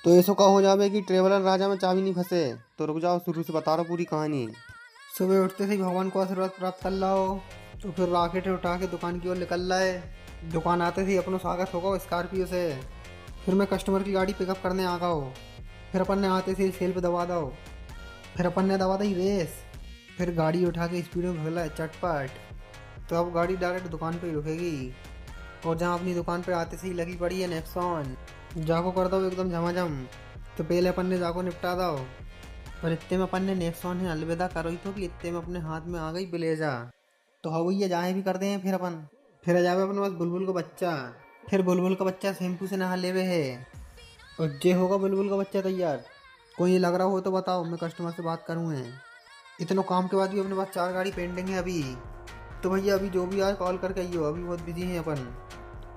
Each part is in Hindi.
तो ऐसो का हो जावे कि ट्रेवलर राजा में चाबी नहीं फंसे। तो रुक जाओ, शुरू से बता रहा पूरी कहानी। सुबह उठते से ही भगवान को आशीर्वाद प्राप्त कर लाओ। तो फिर रॉकेट उठा के दुकान की ओर निकल रहा है। दुकान आते से ही अपनो स्वागत होगा स्कॉर्पियो से। फिर मैं कस्टमर की गाड़ी पिकअप करने आ गया। फिर अपन ने आते से ही सेल पे दबा दो। फिर अपन ने दबा दी रेस। फिर गाड़ी उठा के स्पीड में भगला है चटपट। तो अब गाड़ी डायरेक्ट दुकान पे ही रुकेगी। और जहाँ अपनी दुकान पे आते से ही लगी पड़ी है नेक्सॉन। जाको कर दो एकदम झमाझम। तो पहले अपन ने जाको निपटा दो। और इतने में अपन ने नेक्सॉन है अलविदा करो तो कि इतने में अपने हाथ में आ गई ब्लेजा। तो हाँ भैया जाए भी कर दे फिर अपन। फिर आ जावे अपन पास बुलबुल का बच्चा। फिर बुलबुल का बच्चा शैम्पू से नहा लेवे है। और जे होगा बुलबुल का बच्चा तैयार। कोई ये लग रहा हो तो बताओ, मैं कस्टमर से बात करूँ है। इतनों काम के बाद भी अपने पास 4 गाड़ी पेंडिंग है अभी। तो भैया अभी जो भी आए कॉल करके आइयो, अभी बहुत बिजी हैं अपन।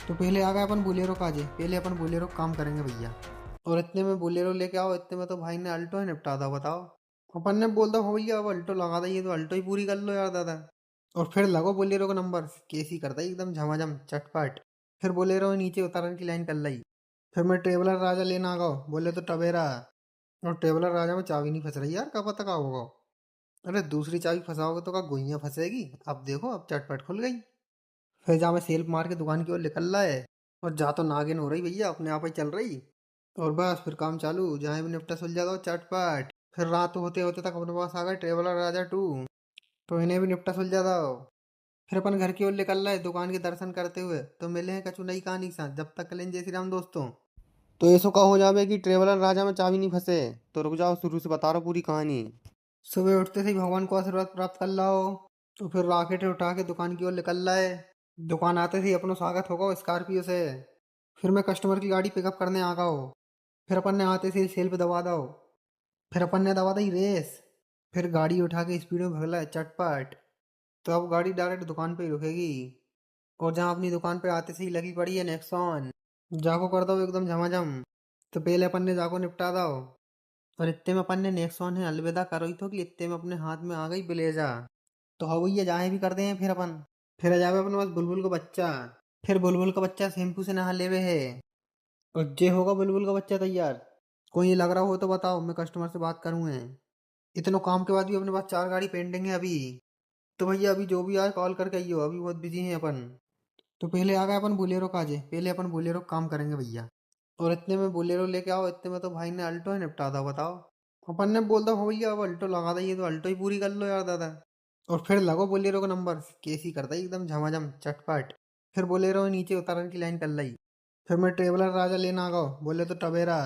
तो पहले आ गए अपन बोलेरो काजे, पहले अपन बोलेरो काम करेंगे भैया। और इतने में बोलेरो लेके आओ, इतने में तो भाई ने अल्टो ही निपटा था बताओ। अपन ने बोल दो हो भैया अब अल्टो लगा दीजिए, तो अल्टो ही पूरी कर लो यार दादा। और फिर लगो बोलेरो का नंबर, केसी करता ही एकदम झमाझम चटपट। फिर बोलेरो नीचे उतारने की लाइन कर लाई। फिर मैं ट्रेवलर राजा लेना आ गया, बोले तो टवेरा। और ट्रेवलर राजा में चाबी नहीं फंस रही यार, कब पता का होगा। अरे दूसरी चाबी फंसाओगे तो क्या गोइयां फंसेगी। अब देखो अब चटपट खुल गई। फिर जा मैं सेल्फ मार के दुकान की ओर निकल रहा है। और जा तो नागिन हो रही भैया, अपने आप ही चल रही। और बस फिर काम चालू, जहाँ भी निपटा सुल जाता चटपट। फिर रात होते होते तक अपने पास आ गए ट्रेवलर राजा 2। तो इन्हें भी निपटा सुल जाता। फिर अपन घर की ओर निकल रहे दुकान के दर्शन करते हुए, तो मिले हैं कछु नई कहानी के साथ। जब तक कलें जय श्री राम दोस्तों। तो ऐसो का हो जावे कि ट्रेवलर राजा में चाबी नहीं फंसे। तो रुक जाओ, शुरू से बता रहा पूरी कहानी। सुबह उठते से ही भगवान को आशीर्वाद प्राप्त कर लाओ। तो फिर रॉकेट उठा के दुकान की ओर निकल रहा है। दुकान आते से ही अपनो स्वागत होगा स्कॉर्पियो से। फिर मैं कस्टमर की गाड़ी पिकअप करने आ गया। फिर अपन ने आते से ही सेल पे दबा दो। फिर अपन ने दबा दी रेस। फिर गाड़ी उठा के स्पीड में भगला है चटपट। तो अब गाड़ी डायरेक्ट दुकान पे ही रुकेगी। और जहाँ अपनी दुकान पे आते से ही लगी पड़ी है नेक्सॉन। जाको कर दो एकदम झमाझम। तो पहले अपन ने जाको निपटा दो। और इतने में अपन ने नेक्सॉन है अलविदा करो तो कि इतने में अपने हाथ में आ गई ब्लेजा। तो हाँ भैया जाए भी कर दे फिर अपन। फिर आ जावे अपने पास बुलबुल का बच्चा। फिर बुलबुल का बच्चा शैम्पू से नहा लेवे है। और जे होगा बुलबुल का बच्चा तैयार। कोई ये लग रहा हो तो बताओ, मैं कस्टमर से बात करूँ है। इतनों काम के बाद भी अपने पास 4 गाड़ी पेंडिंग है अभी। तो भैया अभी जो भी आए कॉल करके आइयो, अभी बहुत बिजी हैं अपन। तो पहले आ गए अपन बोलेरो काजे, पहले अपन बोलेरो का काम करेंगे भैया। और इतने में बोलेरो लेके आओ, इतने में तो भाई ने अल्टो ही निपटा था बताओ। अपन ने बोल दो हो भैया अब अल्टो लगा दीजिए, तो अल्टो ही पूरी कर लो यार दादा। और फिर लगो बोलेरो का नंबर, केसी करता ही एकदम झमाझम चटपट। फिर बोलेरो नीचे उतारने की लाइन कर लाई। फिर मैं ट्रेवलर राजा लेना आ गया, बोले तो टवेरा।